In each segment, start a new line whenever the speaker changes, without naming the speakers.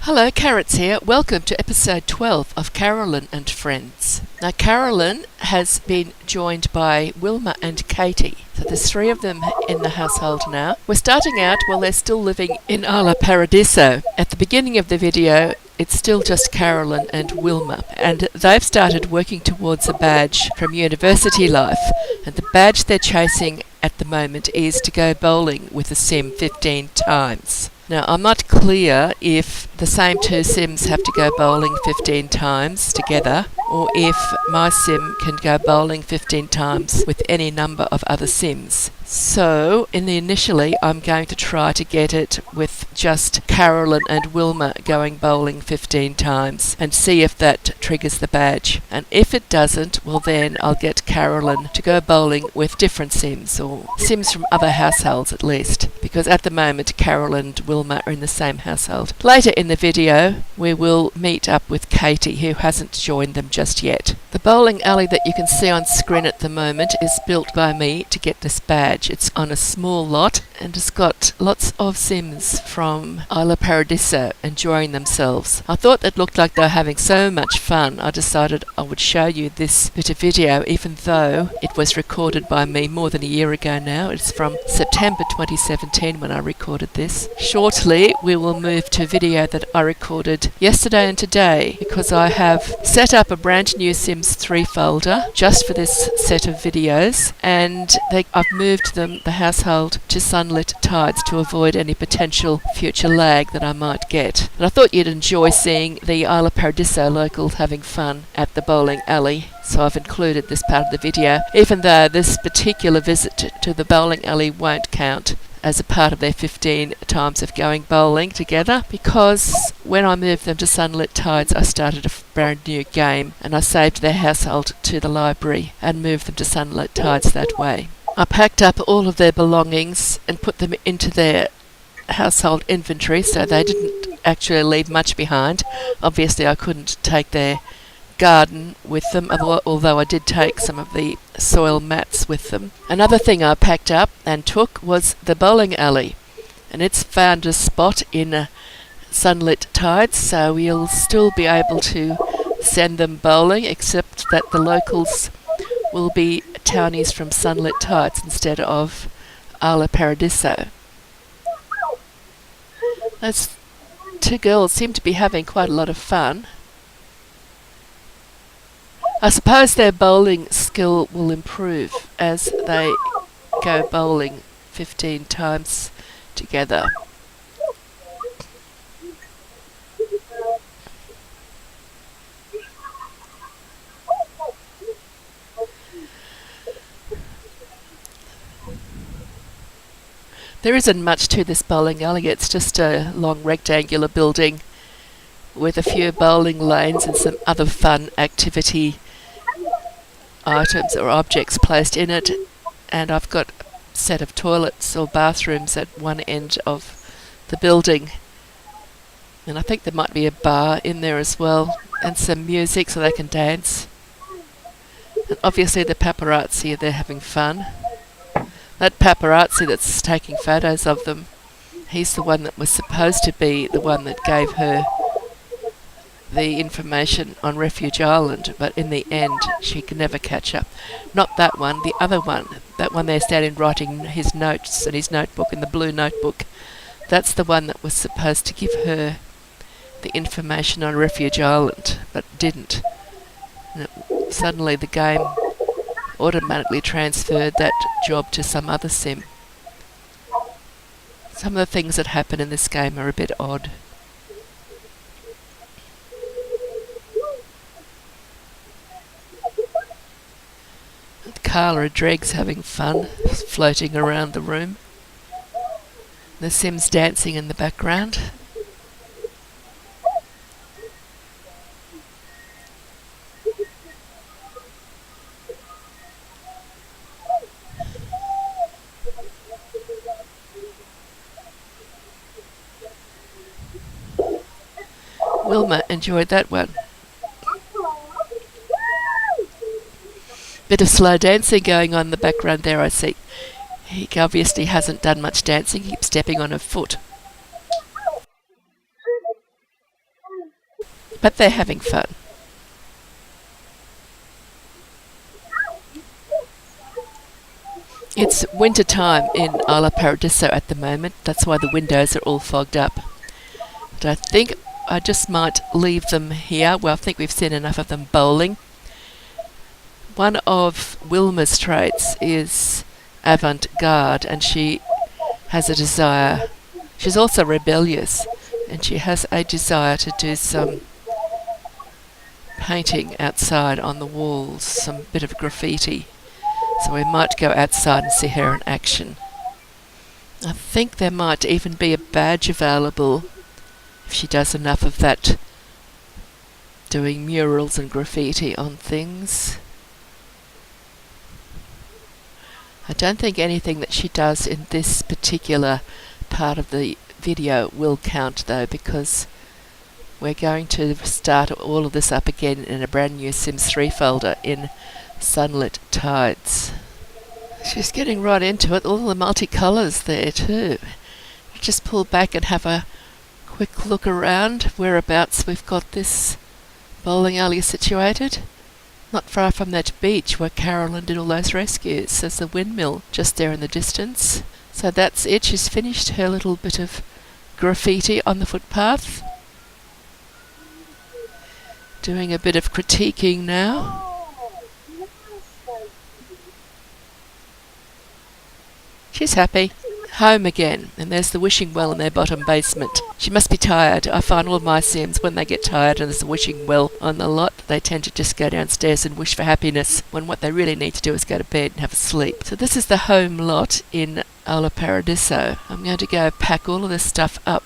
Hello, Carrots here. Welcome to episode 12 of Carolyn and Friends. Now, Carolyn has been joined by Wilma and Katie. So there's three of them in the household now. We're starting out while they're still living in Isla Paradiso. At the beginning of the video, it's still just Carolyn and Wilma, and they've started working towards a badge from university life. And the badge they're chasing at the moment is to go bowling with a sim 15 times. Now, I'm not clear if the same two sims have to go bowling 15 times together, or if my sim can go bowling 15 times with any number of other sims. So, initially, I'm going to try to get it with just Carolyn and Wilma going bowling 15 times and see if that triggers the badge. And if it doesn't, well then I'll get Carolyn to go bowling with different sims, or sims from other households at least, because at the moment Carolyn and Wilma are in the same household. Later in the video, we will meet up with Katie, who hasn't joined them just yet. The bowling alley that you can see on screen at the moment is built by me to get this badge. It's on a small lot and it's got lots of sims from Isla Paradiso enjoying themselves. I thought it looked like they were having so much fun, I decided I would show you this bit of video, even though it was recorded by me more than a year ago now. It's from September 2017 when I recorded this. Shortly we will move to a video that I recorded yesterday and today, because I have set up a brand new Sims 3 folder just for this set of videos, and I've moved the household to Sunlit Tides to avoid any potential future lag that I might get. But I thought you'd enjoy seeing the Isla Paradiso locals having fun at the bowling alley, so I've included this part of the video, even though this particular visit to the bowling alley won't count as a part of their 15 times of going bowling together, because when I moved them to Sunlit Tides I started a brand new game and I saved their household to the library and moved them to Sunlit Tides that way. I packed up all of their belongings and put them into their household inventory, so they didn't actually leave much behind. Obviously I couldn't take their garden with them, although I did take some of the soil mats with them. Another thing I packed up and took was the bowling alley, and it's found a spot in Sunlit Tides, so we'll still be able to send them bowling, except that the locals will be townies from Sunlit Tides instead of Isla Paradiso. Those two girls seem to be having quite a lot of fun. I suppose their bowling skill will improve as they go bowling 15 times together. There isn't much to this bowling alley. It's just a long rectangular building with a few bowling lanes and some other fun activity items or objects placed in it, and I've got a set of toilets or bathrooms at one end of the building, and I think there might be a bar in there as well, and some music so they can dance. And obviously the paparazzi, they're having fun. That paparazzi that's taking photos of them, he's the one that was supposed to be the one that gave her the information on Refuge Island, but in the end she could never catch up. Not that one, the other one, that one there standing writing his notes in his notebook, in the blue notebook. That's the one that was supposed to give her the information on Refuge Island, but didn't. And suddenly the game automatically transferred that job to some other sim. Some of the things that happen in this game are a bit odd. Carla Dregg's having fun, floating around the room. The Sims dancing in the background. Wilma enjoyed that one. Bit of slow dancing going on in the background there, I see. He obviously hasn't done much dancing, he keeps stepping on a foot. but they're having fun. It's winter time in Isla Paradiso at the moment. That's why the windows are all fogged up. But I think I just might leave them here. Well, I think we've seen enough of them bowling. One of Wilma's traits is avant-garde, and she has a desire. She's also rebellious, and she has a desire to do some painting outside on the walls, some bit of graffiti. So we might go outside and see her in action. I think there might even be a badge available if she does enough of that, doing murals and graffiti on things. I don't think anything that she does in this particular part of the video will count though, because we're going to start all of this up again in a brand new Sims 3 folder in Sunlit Tides. She's getting right into it, all the multicolours there too. Just pull back and have a quick look around whereabouts we've got this bowling alley situated. Not far from that beach where Carolyn did all those rescues. There's the windmill just there in the distance. So that's it, she's finished her little bit of graffiti on the footpath. Doing a bit of critiquing now. She's happy. Home again, and there's the wishing well in their bottom basement. She must be tired. I find all my Sims, when they get tired and there's a wishing well on the lot, they tend to just go downstairs and wish for happiness, when what they really need to do is go to bed and have a sleep. So this is the home lot in Isla Paradiso. I'm going to go pack all of this stuff up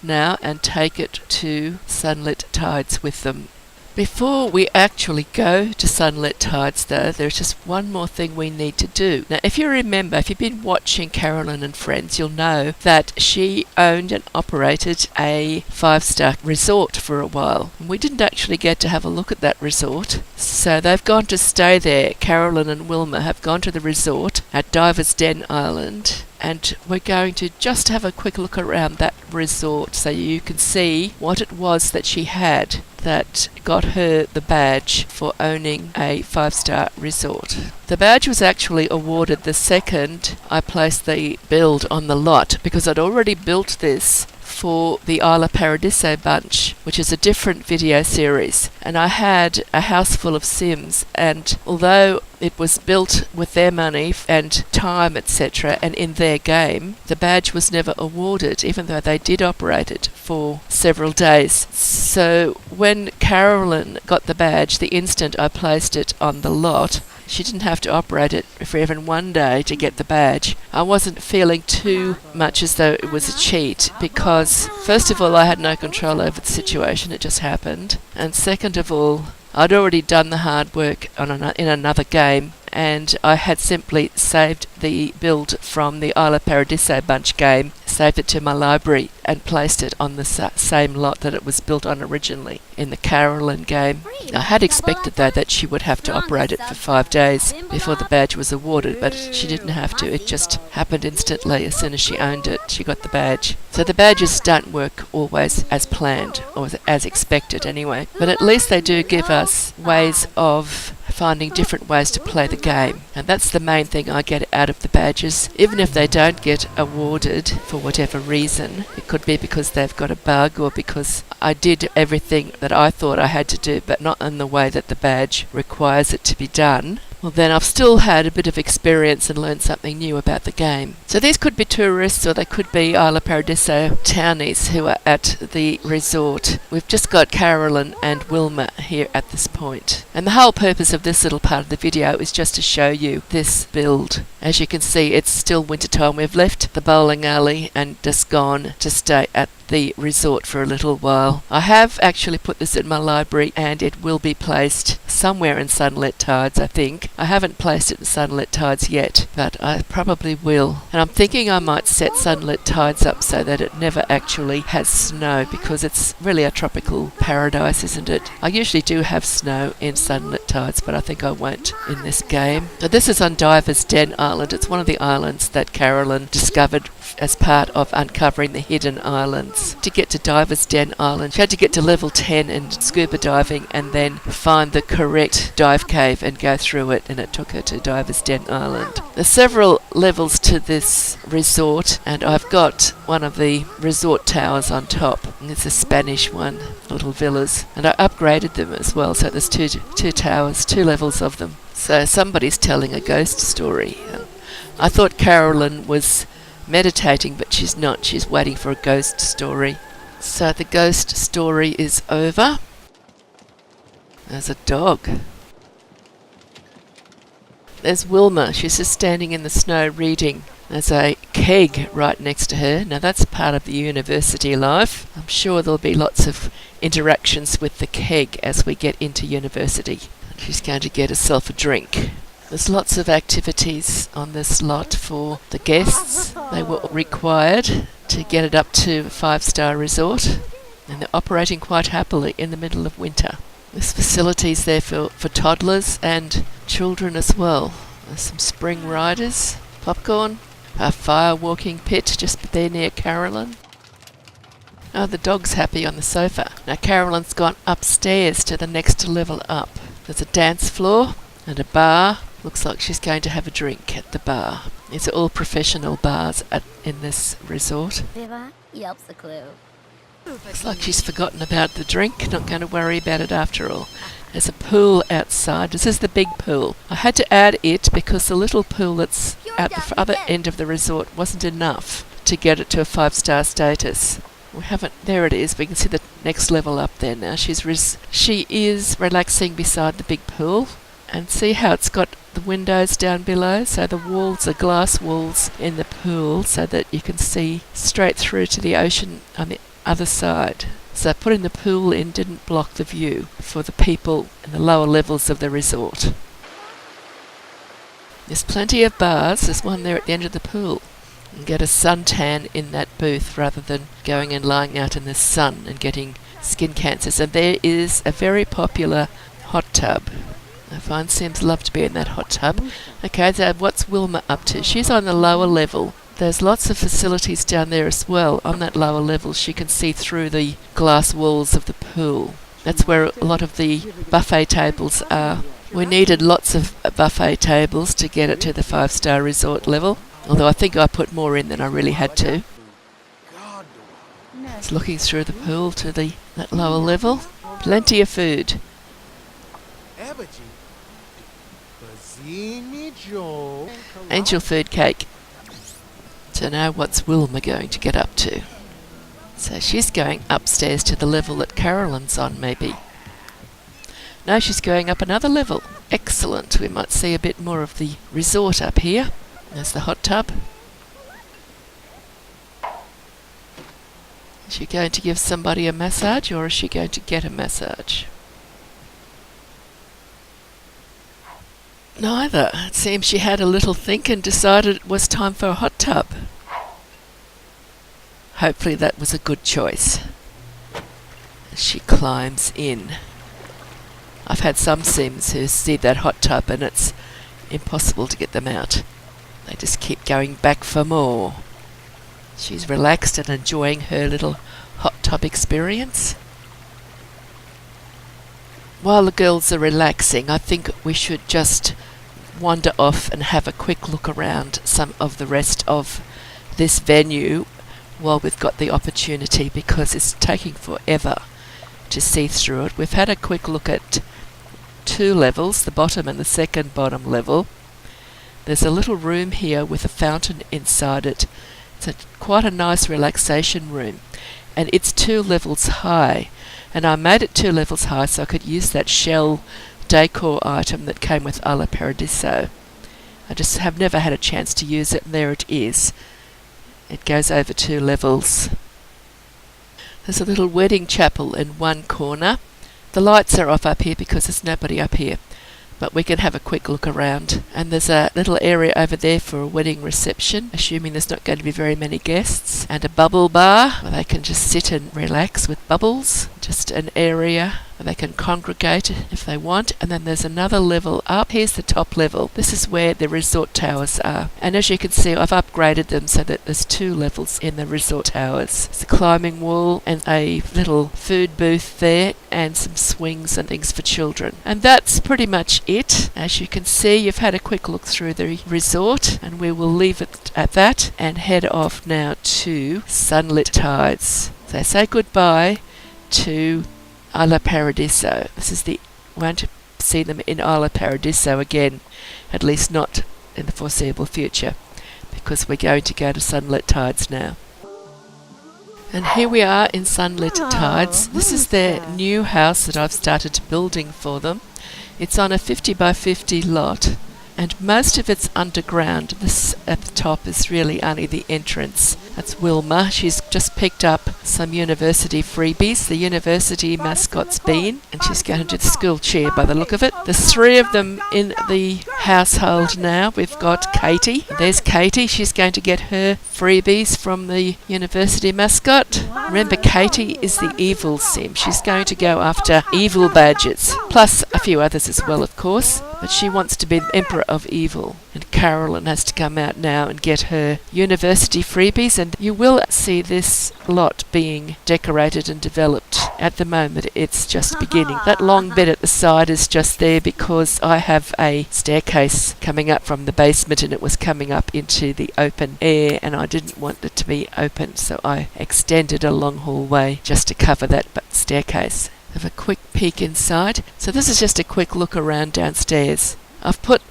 now and take it to Sunlit Tides with them. Before we actually go to Sunlit Tides though, there's just one more thing we need to do. Now if you remember, if you've been watching Carolyn and Friends, you'll know that she owned and operated a 5-star resort for a while. And we didn't actually get to have a look at that resort. So they've gone to stay there. Carolyn and Wilma have gone to the resort at Diver's Den Island. And we're going to just have a quick look around that resort so you can see what it was that she had that got her the badge for owning a 5-star resort. The badge was actually awarded the second I placed the build on the lot, because I'd already built this for the Isla Paradiso bunch, which is a different video series, and I had a house full of Sims, and although it was built with their money and time, etc., and in their game, the badge was never awarded, even though they did operate it for several days. So when Carolyn got the badge, the instant I placed it on the lot, she didn't have to operate it for even one day to get the badge. I wasn't feeling too much as though it was a cheat, because first of all I had no control over the situation, it just happened, and second of all I'd already done the hard work in another game, and I had simply saved the build from the Isla Paradiso bunch game, saved it to my library and placed it on the same lot that it was built on originally in the Carolyn game. I had expected though that she would have to operate it for 5 days before the badge was awarded, but she didn't have to. It just happened instantly. As soon as she owned it, she got the badge. So the badges don't work always as planned, or as expected anyway, but at least they do give us ways of finding different ways to play the game, and that's the main thing I get out of the badges. Even if they don't get awarded for whatever reason, it could be because they've got a bug or because I did everything that I thought I had to do but not in the way that the badge requires it to be done, well then I've still had a bit of experience and learned something new about the game. So these could be tourists, or they could be Isla Paradiso townies who are at the resort. We've just got Carolyn and Wilma here at this point. And the whole purpose of this little part of the video is just to show you this build. As you can see, it's still winter time. We've left the bowling alley and just gone to stay at the resort for a little while. I have actually put this in my library, and it will be placed somewhere in Sunlit Tides, I think. I haven't placed it in Sunlit Tides yet, but I probably will. And I'm thinking I might set Sunlit Tides up so that it never actually has snow, because it's really a tropical paradise, isn't it? I usually do have snow in Sunlit Tides, but I think I won't in this game. So this is on Diver's Den Island. It's one of the islands that Carolyn discovered as part of uncovering the hidden islands. To get to Diver's Den Island, she had to get to level 10 in scuba diving and then find the correct dive cave and go through it, and it took her to Diver's Den Island. There's several levels to this resort, and I've got one of the resort towers on top. And it's a Spanish one, little villas, and I upgraded them as well, so there's two towers, 2 levels of them. So somebody's telling a ghost story. I thought Carolyn was meditating, but she's not. She's waiting for a ghost story. So the ghost story is over. There's a dog. There's Wilma. She's just standing in the snow reading. There's a keg right next to her. Now that's part of the university life. I'm sure there'll be lots of interactions with the keg as we get into university. She's going to get herself a drink. There's lots of activities on this lot for the guests. They were required to get it up to a 5-star resort, and they're operating quite happily in the middle of winter. There's facilities there for toddlers and children as well. There's some spring riders, popcorn, a fire walking pit just there near Carolyn. Oh, the dog's happy on the sofa. Now Carolyn's gone upstairs to the next level up. There's a dance floor and a bar. Looks like she's going to have a drink at the bar. These are all professional bars in this resort. Looks like she's forgotten about the drink. Not going to worry about it after all. There's a pool outside. This is the big pool. I had to add it because the little pool that's at the other end of the resort wasn't enough to get it to a 5-star status. We haven't. There it is. We can see the next level up there now. She is relaxing beside the big pool, and see how it's got the windows down below. So the walls are glass walls in the pool, so that you can see straight through to the ocean on the other side. So putting the pool in didn't block the view for the people in the lower levels of the resort. There's plenty of bars. There's one there at the end of the pool. And get a suntan in that booth rather than going and lying out in the sun and getting skin cancers. And there is a very popular hot tub. I find Sims love to be in that hot tub. Okay, so what's Wilma up to? She's on the lower level. There's lots of facilities down there as well. On that lower level, she can see through the glass walls of the pool. That's where a lot of the buffet tables are. We needed lots of buffet tables to get it to the 5-star resort level. Although I think I put more in than I really had to. It's looking through the pool to that lower level. Plenty of food. Angel food cake. So now what's Wilma going to get up to? So she's going upstairs to the level that Carolyn's on, maybe. No, she's going up another level. Excellent. We might see a bit more of the resort up here. There's the hot tub. Is she going to give somebody a massage, or is she going to get a massage? Neither. It seems she had a little think and decided it was time for a hot tub. Hopefully that was a good choice. As she climbs in. I've had some Sims who see that hot tub and it's impossible to get them out. They just keep going back for more. She's relaxed and enjoying her little hot tub experience. While the girls are relaxing, I think we should just wander off and have a quick look around some of the rest of this venue while we've got the opportunity, because it's taking forever to see through it. We've had a quick look at 2 levels, the bottom and the second bottom level. There's a little room here with a fountain inside it. It's quite a nice relaxation room, and it's 2 levels high. And I made it 2 levels high so I could use that shell decor item that came with Isla Paradiso. I just have never had a chance to use it, and there it is. It goes over 2 levels. There's a little wedding chapel in one corner. The lights are off up here because there's nobody up here, but we can have a quick look around. And there's a little area over there for a wedding reception, assuming there's not going to be very many guests, and a bubble bar where they can just sit and relax with bubbles. Just an area and they can congregate if they want. And then there's another level up. Here's the top level. This is where the resort towers are. And as you can see, I've upgraded them so that there's 2 levels in the resort towers. There's a climbing wall and a little food booth there and some swings and things for children. And that's pretty much it. As you can see, you've had a quick look through the resort, and we will leave it at that and head off now to Sunlit Tides. So say goodbye to Isla Paradiso. Won't see them in Isla Paradiso again, at least not in the foreseeable future, because we're going to go to Sunlit Tides now. And here we are in Sunlit Tides. This is their new house that I've started building for them. It's on a 50 by 50 lot, and most of it's underground. This at the top is really only the entrance. That's Wilma. She's just picked up some university freebies. The university mascot's been, and she's going to do the school cheer by the look of it. There's 3 of them in the household now. We've got Katie. There's Katie. She's going to get her freebies from the university mascot. Remember, Katie is the evil sim. She's going to go after evil badges, plus a few others as well, of course. But she wants to be the emperor of evil. And Carolyn has to come out now and get her university freebies, and you will see this lot being decorated and developed. At the moment, it's just beginning. That long bit at the side is just there because I have a staircase coming up from the basement, and it was coming up into the open air, and I didn't want it to be open, so I extended a long hallway just to cover that staircase. Have a quick peek inside. So this is just a quick look around downstairs. I've put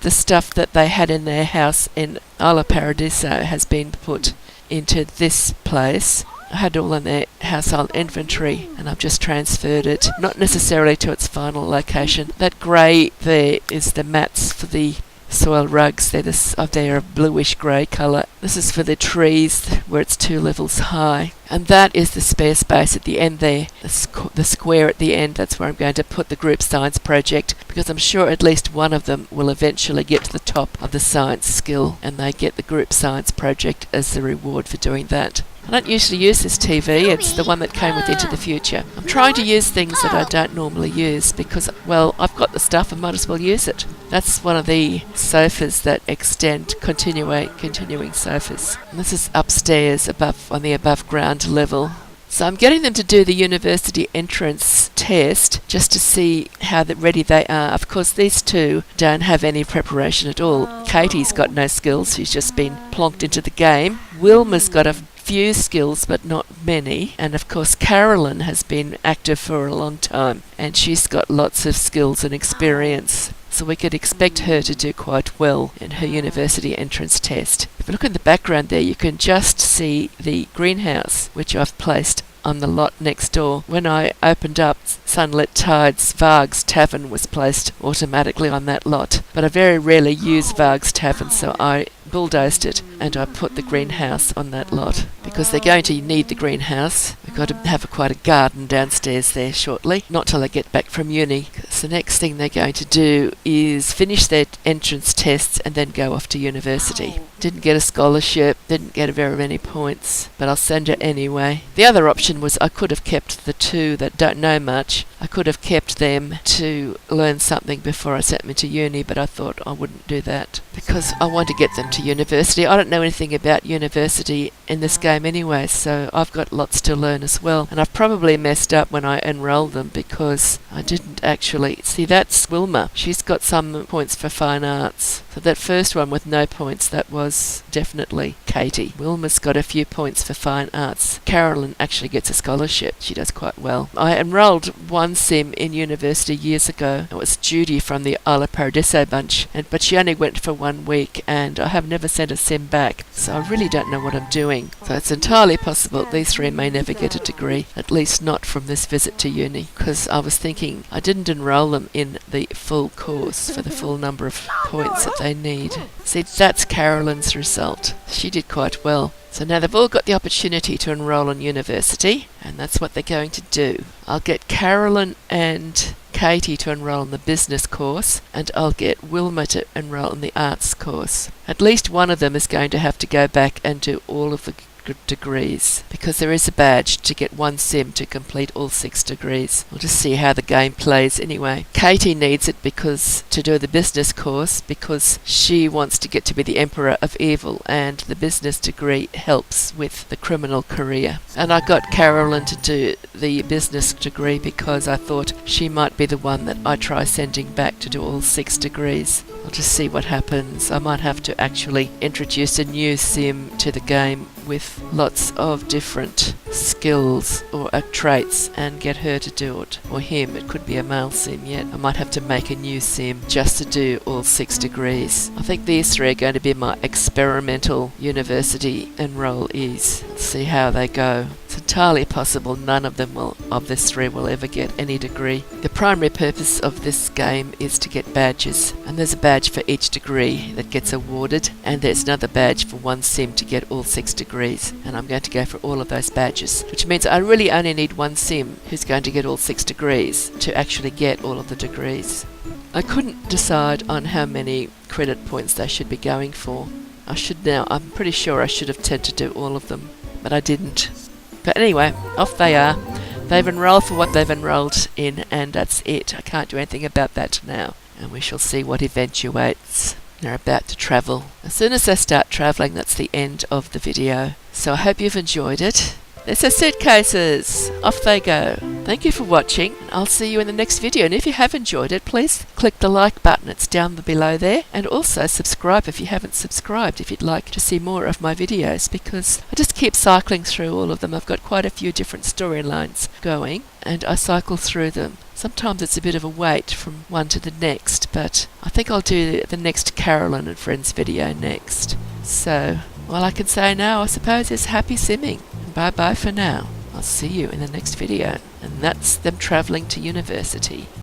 the stuff that they had in their house in Isla Paradiso has been put into this place. I had it all in their household inventory, and I've just transferred it, not necessarily to its final location. That grey there is the mats for the soil rugs. They're a bluish grey colour. This is for the trees where it's 2 levels high. And that is the spare space at the end there, the square at the end. That's where I'm going to put the group science project, because I'm sure at least one of them will eventually get to the top of the science skill, and they get the group science project as the reward for doing that. I don't usually use this TV. It's the one that came with Into the Future. I'm trying to use things that I don't normally use because, well, I've got the stuff and might as well use it. That's one of the sofas that extend, continuing sofas. And this is upstairs on the above ground level. So I'm getting them to do the university entrance test just to see how ready they are. Of course, these 2 don't have any preparation at all. Katie's got no skills. She's just been plonked into the game. Wilma's got a few skills, but not many. And of course, Carolyn has been active for a long time, and she's got lots of skills and experience. So we could expect her to do quite well in her university entrance test. If you look in the background there, you can just see the greenhouse, which I've placed on the lot next door. When I opened up Sunlit Tides, Varg's Tavern was placed automatically on that lot. But I very rarely use Varg's Tavern, so I bulldozed it and I put the greenhouse on that lot because they're going to need the greenhouse. We've got to have quite a garden downstairs there shortly, not till I get back from uni. So the next thing they're going to do is finish their entrance tests and then go off to university. Didn't get a scholarship, didn't get very many points, but I'll send her anyway. The other option was I could have kept the 2 that don't know much. I could have kept them to learn something before I sent them to uni, but I thought I wouldn't do that because I want to get them to university. I don't know anything about university in this game anyway, so I've got lots to learn as well. And I've probably messed up when I enrolled them because I didn't actually... See, that's Wilma. She's got some points for fine arts. So that first one with no points, that was definitely Katie. Wilma's got a few points for fine arts. Carolyn actually gets a scholarship. She does quite well. I enrolled one sim in university years ago. It was Judy from the Isla Paradiso bunch, but she only went for 1 week, and I have never sent a sim back. So I really don't know what I'm doing. So it's entirely possible these 3 may never get a degree, at least not from this visit to uni, because I was thinking I didn't enroll them in the full course for the full number of points that they need. See, that's Carolyn's result. She did quite well. So now they've all got the opportunity to enrol in university, and that's what they're going to do. I'll get Carolyn and Katie to enrol in the business course, and I'll get Wilma to enrol in the arts course. At least one of them is going to have to go back and do all of the degrees, because there is a badge to get one sim to complete all 6 degrees. We'll just see how the game plays anyway. Katie needs it because to do the business course, because she wants to get to be the Emperor of Evil, and the business degree helps with the criminal career. And I got Carolyn to do the business degree because I thought she might be the one that I try sending back to do all 6 degrees. I'll just see what happens. I might have to actually introduce a new sim to the game with lots of different skills or traits and get her to do it. Or him, it could be a male sim yet. I might have to make a new sim just to do all 6 degrees. I think these 3 are going to be my experimental university enrollees. Let's see how they go. It's entirely possible none of them of this 3 will ever get any degree. The primary purpose of this game is to get badges, and there's a badge for each degree that gets awarded, and there's another badge for one sim to get all 6 degrees, and I'm going to go for all of those badges, which means I really only need one sim who's going to get all 6 degrees to actually get all of the degrees. I couldn't decide on how many credit points they should be going for. I'm pretty sure I should have tried to do all of them, but I didn't. But anyway, off they are. They've enrolled for what they've enrolled in, and that's it. I can't do anything about that now. And we shall see what eventuates. They're about to travel. As soon as they start travelling, that's the end of the video. So I hope you've enjoyed it. There's their suitcases. Off they go. Thank you for watching, and I'll see you in the next video. And if you have enjoyed it, please click the like button. It's down below there. And also subscribe if you haven't subscribed, if you'd like to see more of my videos, because I just keep cycling through all of them. I've got quite a few different storylines going, and I cycle through them. Sometimes it's a bit of a wait from one to the next, but I think I'll do the next Carolyn and Friends video next. So, all I can say now, I suppose, is happy simming. Bye bye for now. I'll see you in the next video. And that's them travelling to university.